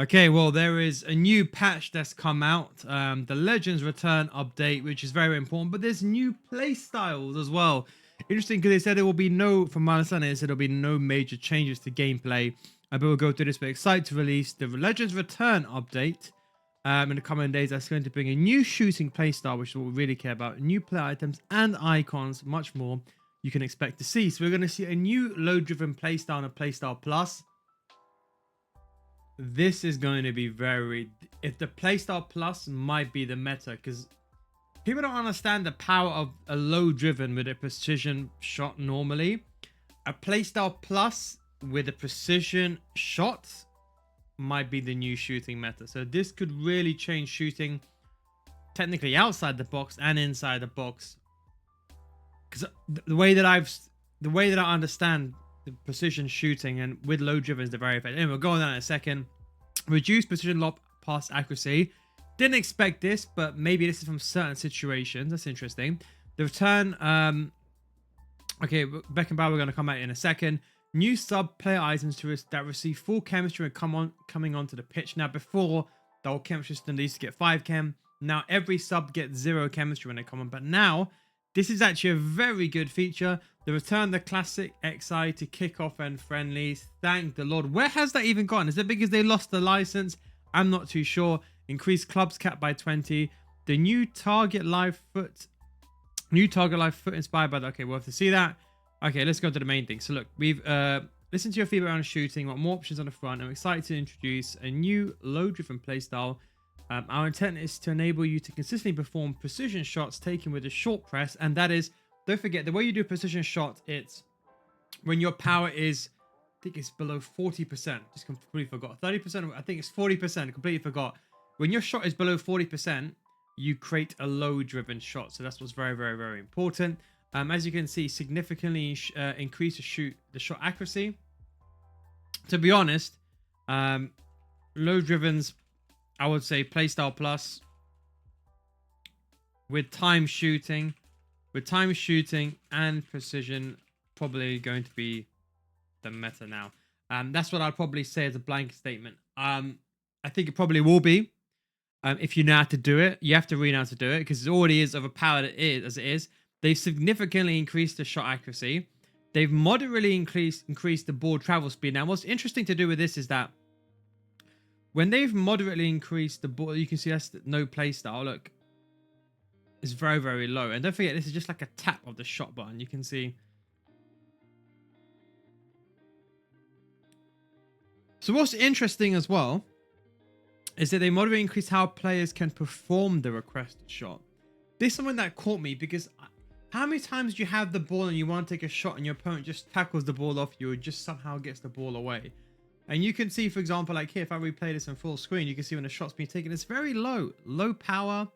Okay, well, there is a new patch that's come out, the Legends Return update, which is very important, but there's new play styles as well. Interesting, because they said there will be no, from my understanding, they said there'll be no major changes to gameplay, but we'll go through this. But excited to release the Legends Return update in the coming days. That's going to bring a new shooting playstyle, which is what we really care about, new play items and icons, much more you can expect to see. So we're going to see a new load-driven playstyle and a playstyle plus. This is going to be very... If the playstyle plus might be the meta, because people don't understand the power of a low-driven with a precision shot normally. A playstyle plus with a precision shot might be the new shooting meta. So this could really change shooting technically outside the box and inside the box. Because the way that I understand the precision shooting and with low driven is the very effective. Anyway, we'll go on that in a second. Reduce precision lob pass accuracy. Didn't expect this, but maybe this is from certain situations. That's interesting. The return. Okay, Beckenbauer, we're going to come out in a second. New sub player items that receive full chemistry and coming onto the pitch. Now, before, the old chemistry system used to get 5 chem. Now, every sub gets 0 chemistry when they come on. But now, this is actually a very good feature. The return the classic XI to kickoff and friendlies. Thank the Lord. Where has that even gone? Is it because they lost the license? I'm not too sure. Increased clubs cap by 20. The new target live foot inspired by the... Okay, we'll have to see that. Okay, let's go to the main thing. So look, we've listened to your feedback on shooting, want more options on the front. I'm excited to introduce a new low-driven playstyle. Our intent is to enable you to consistently perform precision shots taken with a short press. And that is, don't forget, the way you do a precision shot, it's when your power is, I think it's below 40%. Just completely forgot. 30%, I think it's 40%. Completely forgot. When your shot is below 40%, you create a low-driven shot. So that's what's very, very, very important. As you can see, significantly increase the shot accuracy. To be honest, low drivens, I would say playstyle plus with time shooting and precision, probably going to be the meta now. That's what I'd probably say as a blanket statement. I think it probably will be. If you know how to do it, you have to really know how to do it, because it already is overpowered as it is. They've significantly increased the shot accuracy. They've moderately increased the ball travel speed. Now, what's interesting to do with this is that when they've moderately increased the ball, you can see that's no play style. Look, it's very, very low. And don't forget, this is just like a tap of the shot button. You can see. So what's interesting as well is that they moderately increase how players can perform the requested shot. This is something that caught me, because how many times do you have the ball and you want to take a shot and your opponent just tackles the ball off you or just somehow gets the ball away? And you can see, for example, like here, if I replay this in full screen, you can see when the shot's being taken, it's very low power.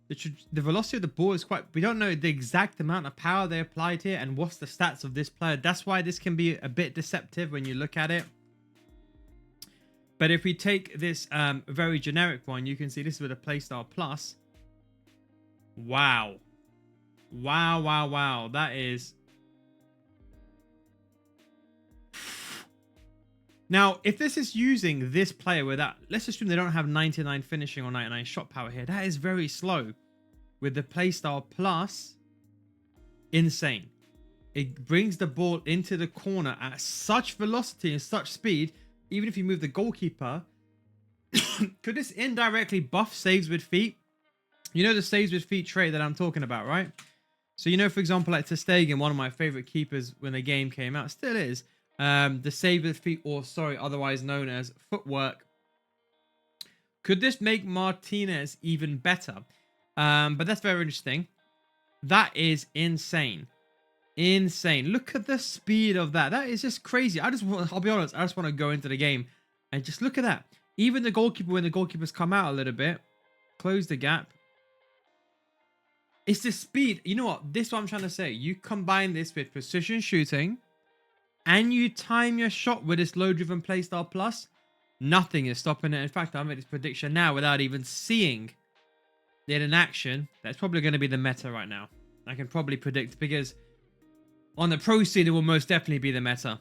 The velocity of the ball is quite... We don't know the exact amount of power they applied here and what's the stats of this player. That's why this can be a bit deceptive when you look at it. But if we take this very generic one, you can see this with a playstyle plus. Wow. Wow. That is... Now, if this is using this player with that, let's assume they don't have 99 finishing or 99 shot power here. That is very slow. With the playstyle plus, insane. It brings the ball into the corner at such velocity and such speed. Even if you move the goalkeeper, could this indirectly buff saves with feet? You know the saves with feet trait that I'm talking about, right? So, you know, for example, like ter Stegen, one of my favorite keepers when the game came out, still is, the save with feet, or sorry, otherwise known as footwork. Could this make Martinez even better? But that's very interesting. That is insane. Insane. Look at the speed of that. That is just crazy. I'll be honest, I just want to go into the game and just look at that. Even the goalkeeper, when the goalkeepers come out a little bit, close the gap. It's the speed. You know what? This is what I'm trying to say. You combine this with precision shooting and you time your shot with this low-driven playstyle plus, nothing is stopping it. In fact, I'll make this prediction now without even seeing it in action. That's probably going to be the meta right now. I can probably predict, because on the pro scene, it will most definitely be the meta.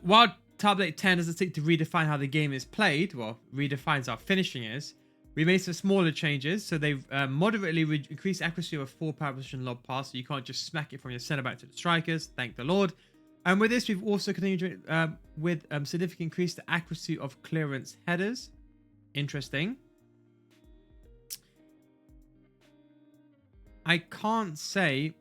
While Update 10 doesn't seek to redefine how the game is played, well, redefines how finishing is. We made some smaller changes, so they've moderately increased accuracy of a 4-power position lob pass, so you can't just smack it from your centre back to the strikers, thank the Lord. And with this, we've also continued with significant increase the accuracy of clearance headers. Interesting. I can't say...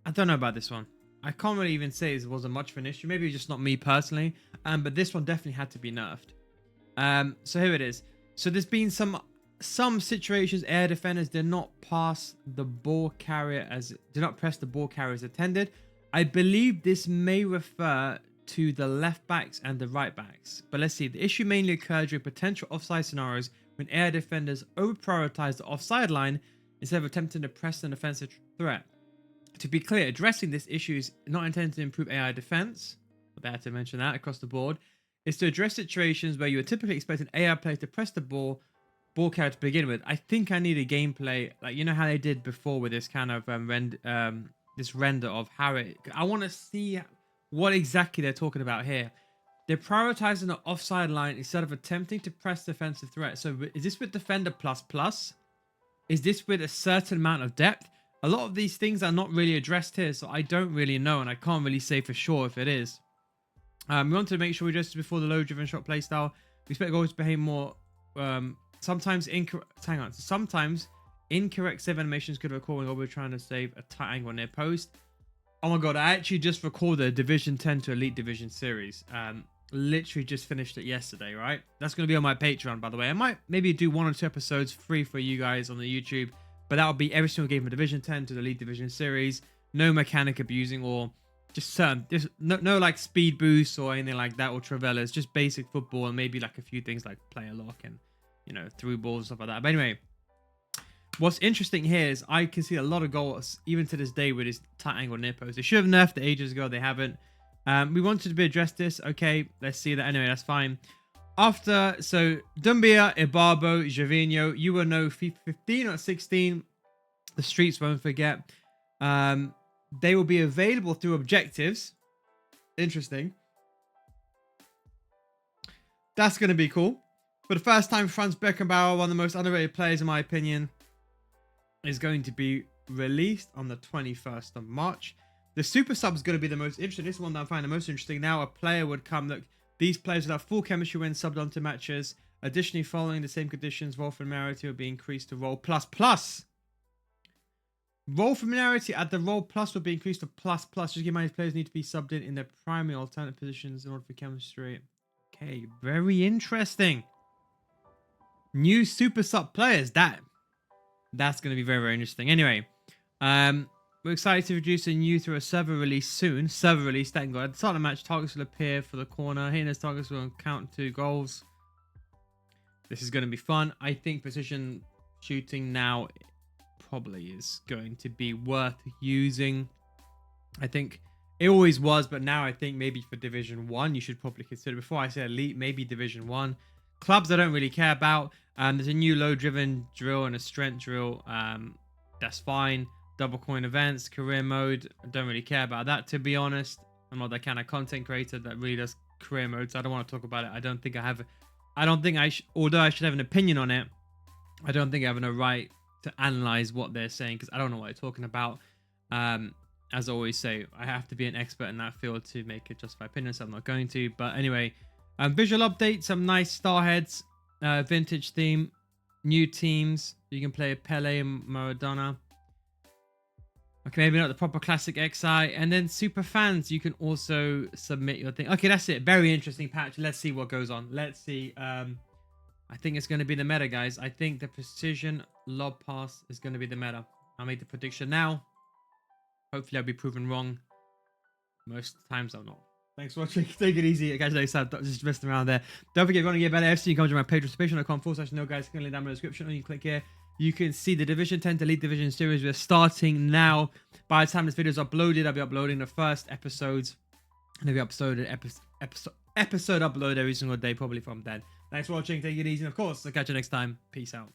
I don't know about this one. I can't really even say it wasn't much of an issue. Maybe just not me personally. But this one definitely had to be nerfed. So here it is. So there's been some situations air defenders did not press the ball carrier as intended. I believe this may refer to the left backs and the right backs. But let's see. The issue mainly occurred during potential offside scenarios when air defenders over-prioritize the offside line instead of attempting to press an offensive threat. To be clear, addressing this issue is not intended to improve AI defense, but they had to mention that across the board. It's to address situations where you would typically expect an AI player to press the ball carrier to begin with. I think I need a gameplay, like you know how they did before with this kind of this render of how it. I want to see what exactly they're talking about here. They're prioritizing the offside line instead of attempting to press defensive threat. So is this with Defender plus? Is this with a certain amount of depth? A lot of these things are not really addressed here, so I don't really know, and I can't really say for sure if it is. We wanted to make sure we addressed before the low-driven shot playstyle. We expect goals to behave more. Sometimes incorrect. Sometimes incorrect save animations could record when we're trying to save a tight angle near post. Oh my god! I actually just recorded a Division 10 to Elite Division series. Literally just finished it yesterday. Right? That's going to be on my Patreon, by the way. I might maybe do 1 or 2 episodes free for you guys on the YouTube. But that will be every single game from Division 10 to the Elite Division series. No mechanic abusing or just no like speed boosts or anything like that or Travellas. Just basic football and maybe like a few things like player lock and, you know, through balls and stuff like that. But anyway, what's interesting here is I can see a lot of goals even to this day with his tight angle near post. They should have nerfed it ages ago. They haven't. We wanted to address this. Okay, let's see that. Anyway, that's fine. After, so Dumbia, Ibarbo, Javinho, you will know FIFA 15 or 16. The streets won't forget. They will be available through objectives. Interesting. That's going to be cool. For the first time, Franz Beckenbauer, one of the most underrated players in my opinion, is going to be released on the 21st of March. The super sub is going to be the most interesting. This is one that I find the most interesting. Now a player would come, look, these players would have full chemistry when subbed onto matches. Additionally, following the same conditions, role familiarity will be increased to role plus. Role familiarity at the role plus will be increased to plus. Just give my players need to be subbed in their primary alternate positions in order for chemistry. Okay, very interesting. New super sub players. That's going to be very, very interesting. Anyway, we're excited to introduce a new through a server release soon. Server release, thank God. At the start of the match, targets will appear for the corner. Hitting those targets will count 2 goals. This is going to be fun. I think precision shooting now probably is going to be worth using. I think it always was, but now I think maybe for Division 1, you should probably consider. Before I said Elite, maybe Division 1. Clubs I don't really care about. There's a new low-driven drill and a strength drill. That's fine. Double coin events, career mode. I don't really care about that, to be honest. I'm not that kind of content creator that really does career mode, so I don't want to talk about it. I don't think although I should have an opinion on it, I don't think I have no right to analyze what they're saying because I don't know what they're talking about. As I always say, I have to be an expert in that field to make a justified opinion, so I'm not going to. But anyway, visual update, some nice star heads, vintage theme, new teams. You can play Pele and Maradona. Okay, maybe not the proper classic XI. And then super fans, you can also submit your thing. Okay, that's it. Very interesting patch. Let's see what goes on. Let's see. I think it's going to be the meta, guys. I think the precision lob pass is going to be the meta. I'll make the prediction now. Hopefully, I'll be proven wrong. Most times, I'm not. Thanks for watching. Take it easy. Guys, like I said, just messing around there. Don't forget, if you want to get better FC, you can come to my page, patreon.com/no guys. Click down in the description, or you click here. You can see the Division 10 to Elite Division series. We're starting now. By the time this video is uploaded, I'll be uploading the first episodes. And they'll be episode uploaded every single day, probably from then. Thanks for watching. Take it easy. And of course, I'll catch you next time. Peace out.